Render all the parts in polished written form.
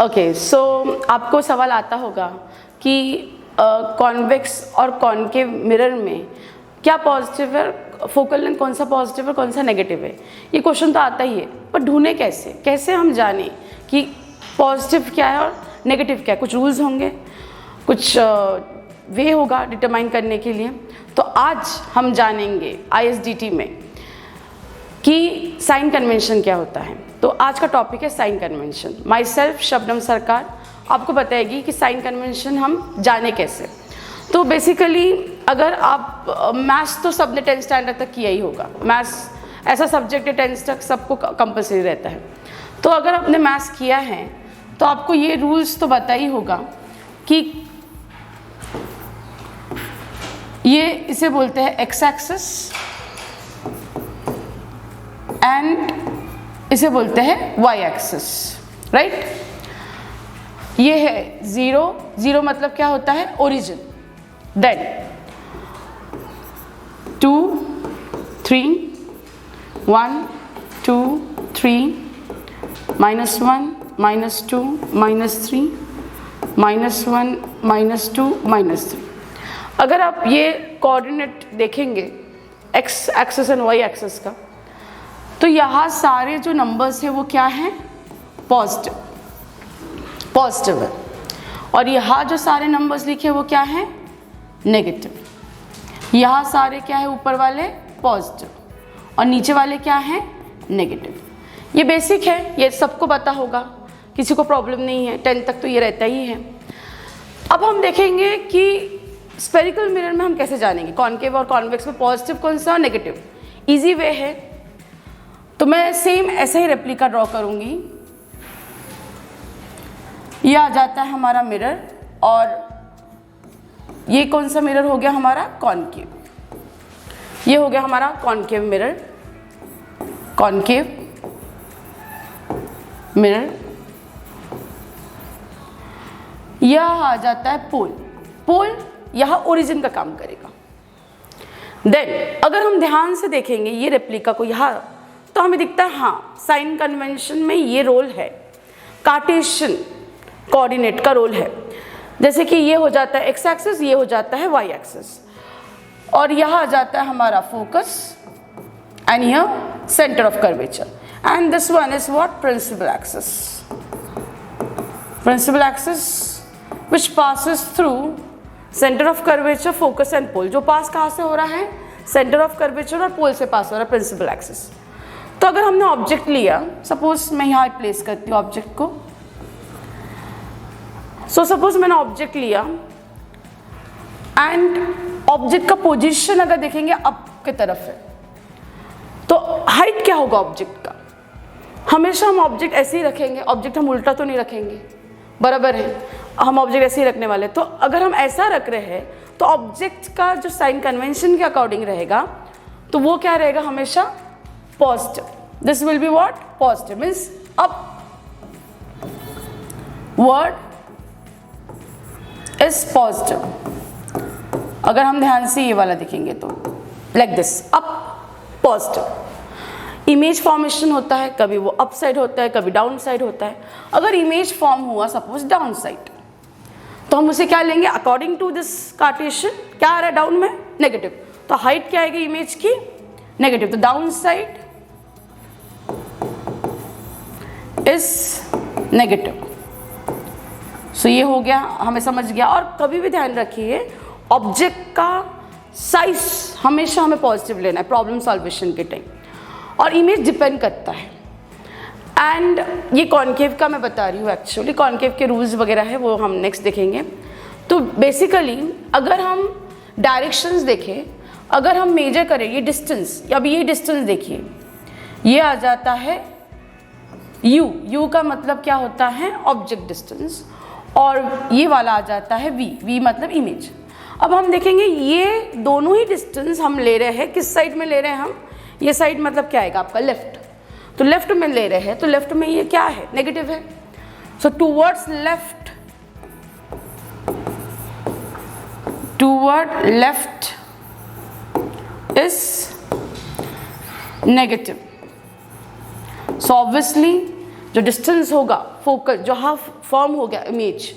Okay, सो आपको सवाल आता होगा कि कॉन्वेक्स और कॉनकेव मिरर में क्या पॉजिटिव है, फोकल लेंथ कौन सा पॉजिटिव है कौन सा नेगेटिव है। ये क्वेश्चन तो आता ही है, पर ढूंढे कैसे, कैसे हम जाने कि पॉजिटिव क्या है और नेगेटिव क्या है। कुछ रूल्स होंगे, कुछ वे होगा डिटरमाइन करने के लिए। तो आज हम जानेंगे ISDT में कि साइन कन्वेंशन क्या होता है। तो आज का टॉपिक है sign convention. Myself Shabnam Sarkar आपको बताएगी कि साइन कन्वेंशन हम जाने कैसे। तो बेसिकली अगर आप मैथ्स तो सबने 10th स्टैंडर्ड तक किया ही होगा। मैथ्स ऐसा सब्जेक्ट है 10th तक सबको कंपलसरी रहता है। तो अगर आपने मैथ्स किया है तो आपको ये रूल्स तो पता ही होगा कि ये इसे बोलते हैं एक्स एक्सिस एंड इसे बोलते हैं वाई एक्सिस, राइट। ये है 0, 0 मतलब क्या होता है, ओरिजिन। देन 2 3 1 2 3 -1 -2 -3 -1 -2 -3। अगर आप ये कोऑर्डिनेट देखेंगे X axis and Y axis का, तो यहाँ सारे जो नंबर्स हैं वो क्या हैं, पॉजिटिव है। और यहाँ जो सारे नंबर्स लिखे वो क्या हैं, नेगेटिव। यहाँ सारे क्या है, ऊपर वाले पॉजिटिव और नीचे वाले क्या हैं, नेगेटिव। ये बेसिक है, ये सबको पता होगा, किसी को प्रॉब्लम नहीं है, 10th तक तो ये रहता ही है। अब हम देखेंगे कि स्फेरिकल मिरर में हम कैसे जानेंगे कॉनकेव और कॉन्वेक्स में पॉजिटिव कौन सा और नेगेटिव। ईजी वे है, तो मैं सेम ऐसे ही रेप्लिका ड्रॉ करूंगी। ये आ जाता है हमारा मिरर, और ये कौन सा मिरर हो गया हमारा, कॉनकेव। ये हो गया हमारा कॉनकेव मिरर, कॉनकेव मिरर। यह आ जाता है पोल। पोल यह ओरिजिन का काम करेगा। देन अगर हम ध्यान से देखेंगे ये रेप्लिका को यहाँ, तो हमें दिखता है हाँ साइन कन्वेंशन में ये रोल है, कार्टेशियन कोऑर्डिनेट का रोल है। जैसे कि ये हो जाता है एक्स एक्सिस, ये हो जाता है वाई एक्सिस, और यहाँ आ जाता है हमारा focus and here centre of curvature, and this one is what, principal axis. Principal axis which passes through centre of curvature, focus and pole. जो पास कहाँ से हो रहा है, सेंटर ऑफ कर्वेचर और पोल से पास हो रहा है, प्रिंसिपल एक्सिस। तो अगर हमने ऑब्जेक्ट लिया, सपोज मैं यहाँ प्लेस करती हूँ ऑब्जेक्ट को। सो सपोज मैंने ऑब्जेक्ट लिया एंड ऑब्जेक्ट का पोजीशन अगर देखेंगे अप की तरफ है, तो हाइट क्या होगा ऑब्जेक्ट का। हमेशा हम ऑब्जेक्ट ऐसे ही रखेंगे, ऑब्जेक्ट हम उल्टा तो नहीं रखेंगे, बराबर है, हम ऑब्जेक्ट ऐसे ही रखने वाले। तो अगर हम ऐसा रख रहे हैं तो ऑब्जेक्ट का जो साइन कन्वेंशन के अकॉर्डिंग रहेगा, तो वो क्या रहेगा, हमेशा positive. This will be what, positive means up word is positive. अगर हम ध्यान से ये वाला देखेंगे तो like this, up positive. Image formation होता है, कभी वो अप साइड होता है, कभी डाउन साइड होता है। अगर इमेज फॉर्म हुआ सपोज डाउन साइड, तो हम उसे क्या लेंगे, अकॉर्डिंग टू दिस कार्टेशियन क्या आ रहा है डाउन में, नेगेटिव। तो हाइट क्या आएगी इमेज की, नेगेटिव। तो डाउन साइड इज नेगेटिव। सो ये हो गया, हमें समझ गया। और कभी भी ध्यान रखिए ऑब्जेक्ट का साइज हमेशा हमें पॉजिटिव लेना है प्रॉब्लम सॉल्वेशन के टाइम, और इमेज डिपेंड करता है। एंड ये कॉनकेव का मैं बता रही हूँ, एक्चुअली कॉनकेव के रूल्स वगैरह है वो हम नेक्स्ट देखेंगे। तो बेसिकली अगर हम डायरेक्शंस देखें, अगर हम मेजर करें ये डिस्टेंस, अभी ये डिस्टेंस देखिए, ये आ जाता है यू का मतलब क्या होता है, ऑब्जेक्ट डिस्टेंस, और ये वाला आ जाता है वी मतलब इमेज। अब हम देखेंगे ये दोनों ही डिस्टेंस हम ले रहे हैं, किस साइड में ले रहे हैं हम, ये साइड मतलब क्या आएगा आपका, लेफ्ट। तो लेफ्ट में ले रहे हैं, तो लेफ्ट में ये क्या है, नेगेटिव है। So towards left is negative. So obviously जो डिस्टेंस होगा फोकस जहाँ फॉर्म हो गया इमेज,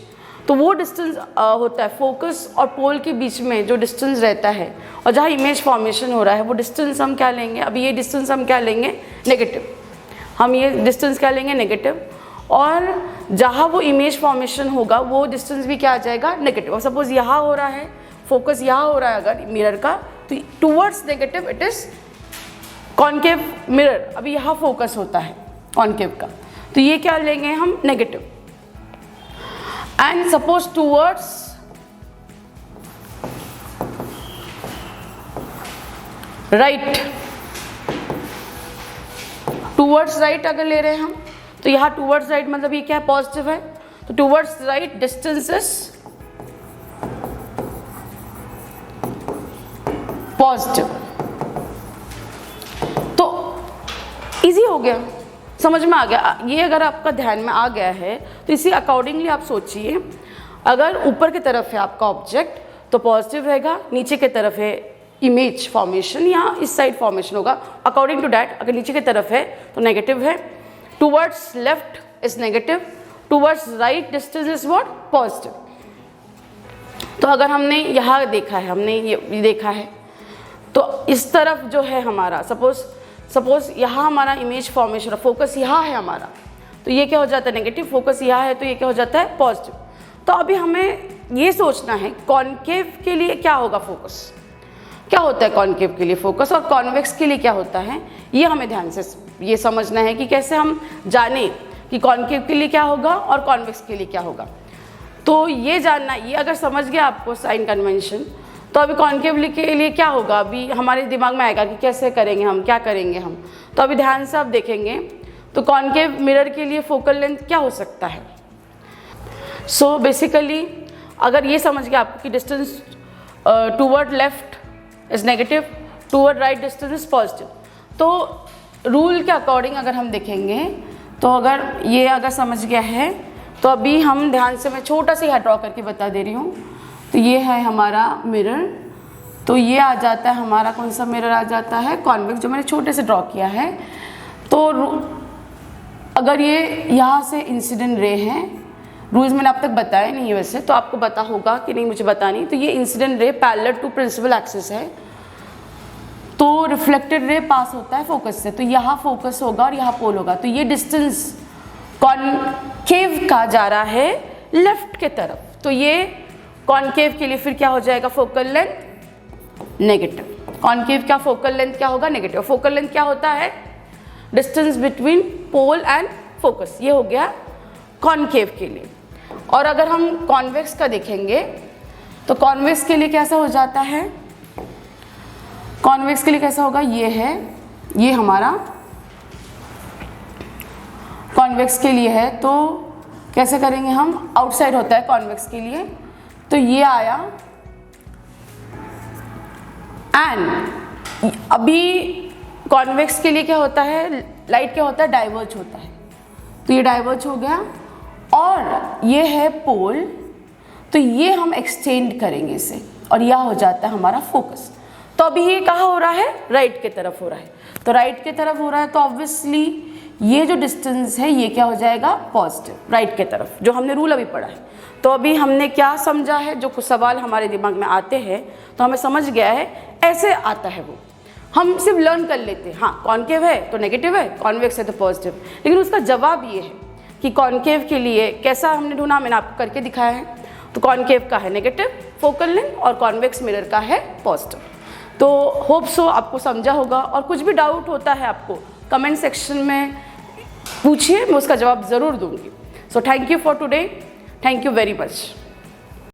तो वो डिस्टेंस होता है फोकस और पोल के बीच में जो डिस्टेंस रहता है, और जहाँ इमेज फॉर्मेशन हो रहा है वो डिस्टेंस हम क्या लेंगे, अभी ये डिस्टेंस हम क्या लेंगे, नेगेटिव। हम ये डिस्टेंस क्या लेंगे, नेगेटिव। और जहाँ वो इमेज फॉर्मेशन होगा वो डिस्टेंस भी क्या आ जाएगा, नेगेटिव। और सपोज यहाँ हो रहा है फोकस, यहाँ हो रहा है अगर मिरर का, तो towards negative it is concave mirror. अभी यहाँ फोकस होता है कॉन्केव का, तो ये क्या लेंगे हम, negative. And suppose towards right, towards right अगर ले रहे हैं हम, तो यहाँ टूवर्ड्स राइट मतलब ये क्या है, पॉजिटिव है, तो towards right distance is positive. तो इजी हो गया, समझ में आ गया। ये अगर आपका ध्यान में आ गया है तो इसी अकॉर्डिंगली आप सोचिए, अगर ऊपर की तरफ है आपका ऑब्जेक्ट तो पॉजिटिव रहेगा, नीचे की तरफ है इमेज फॉर्मेशन या इस साइड फॉर्मेशन होगा, अकॉर्डिंग टू डैट। अगर नीचे की तरफ है तो नेगेटिव है, towards left is negative, towards right distance is what, positive. तो अगर हमने यहाँ देखा है, हमने ये देखा है, तो इस तरफ जो है हमारा, सपोज यहाँ हमारा इमेज फॉर्मेशन, फोकस यहाँ है हमारा, तो ये क्या हो जाता है, नेगेटिव। फोकस यहाँ है तो ये क्या हो जाता है, पॉजिटिव। तो अभी हमें ये सोचना है कॉन्केव के लिए क्या होगा, फोकस क्या होता है कॉन्केव के लिए फोकस, और कॉन्वेक्स के लिए क्या होता है, ये हमें ध्यान से ये समझना है कि कैसे हम जाने कि कॉन्केव के लिए क्या होगा और कॉन्वेक्स के लिए क्या होगा। तो ये जानना, ये अगर समझ गया आपको साइन कन्वेंशन, तो अभी कॉन्केव के लिए क्या होगा, अभी हमारे दिमाग में आएगा कि कैसे करेंगे हम, क्या करेंगे हम। तो अभी ध्यान से आप देखेंगे तो कॉन्केव मिरर के लिए फोकल लेंथ क्या हो सकता है। सो बेसिकली अगर ये समझ गया आपको कि distance toward left is negative, toward right distance is positive, तो रूल के अकॉर्डिंग अगर हम देखेंगे तो अगर ये अगर समझ गया है तो अभी हम ध्यान से, मैं छोटा सा यहाँ ड्रॉ करके बता दे रही हूँ। तो ये है हमारा मिरर, तो ये आ जाता है हमारा, कौन सा मिरर आ जाता है, कॉन्वेक्स, जो मैंने छोटे से ड्रॉ किया है। तो अगर ये यहाँ से इंसिडेंट रे हैं, रूल्स मैंने अब तक बताया नहीं है वैसे, तो आपको पता होगा कि नहीं मुझे पता नहीं। तो ये incident ray parallel to principal axis है, तो रिफ्लेक्टेड रे पास होता है फोकस से, तो यहाँ फोकस होगा और यहाँ पोल होगा। तो ये डिस्टेंस कॉन्केव का जा रहा है लेफ्ट के तरफ, तो ये कॉन्केव के लिए फिर क्या हो जाएगा, फोकल लेंथ नेगेटिव। कॉन्केव का फोकल लेंथ क्या होगा, नेगेटिव। फोकल लेंथ क्या होता है, distance between pole and focus, ये हो गया कॉन्केव के लिए। और अगर हम कॉन्वेक्स का देखेंगे तो कॉन्वेक्स के लिए कैसा हो जाता है, कॉन्वेक्स के लिए कैसा होगा, ये है, ये हमारा कॉन्वेक्स के लिए है। तो कैसे करेंगे हम, आउटसाइड होता है कॉन्वेक्स के लिए, तो ये आया। एंड अभी कॉन्वेक्स के लिए क्या होता है, लाइट क्या होता है, डाइवर्ज होता है, तो ये डाइवर्ज हो गया। और ये है पोल, तो ये हम एक्सटेंड करेंगे इसे, और यह हो जाता है हमारा फोकस। तो अभी ये कहाँ हो रहा है, राइट के तरफ हो रहा है, तो राइट के तरफ हो रहा है, तो ऑब्वियसली ये जो डिस्टेंस है ये क्या हो जाएगा, पॉजिटिव, राइट के तरफ, जो हमने रूल अभी पढ़ा है। तो अभी हमने क्या समझा है, जो कुछ सवाल हमारे दिमाग में आते हैं तो हमें समझ गया है ऐसे आता है, वो हम सिर्फ लर्न कर लेते हैं। हाँ, कॉन्केव है तो नेगेटिव है, कॉन्वेक्स है तो पॉजिटिव, लेकिन उसका जवाब ये है कि कॉन्केव के लिए कैसा हमने ढूंढा, मैंने आपको करके दिखाया है। तो कॉन्केव का है नेगेटिव फोकल लेंथ और कॉन्वेक्स मिरर का है पॉजिटिव। तो होप सो आपको समझा होगा, और कुछ भी डाउट होता है आपको कमेंट सेक्शन में पूछिए, मैं उसका जवाब ज़रूर दूंगी। So thank you for today, thank you very much.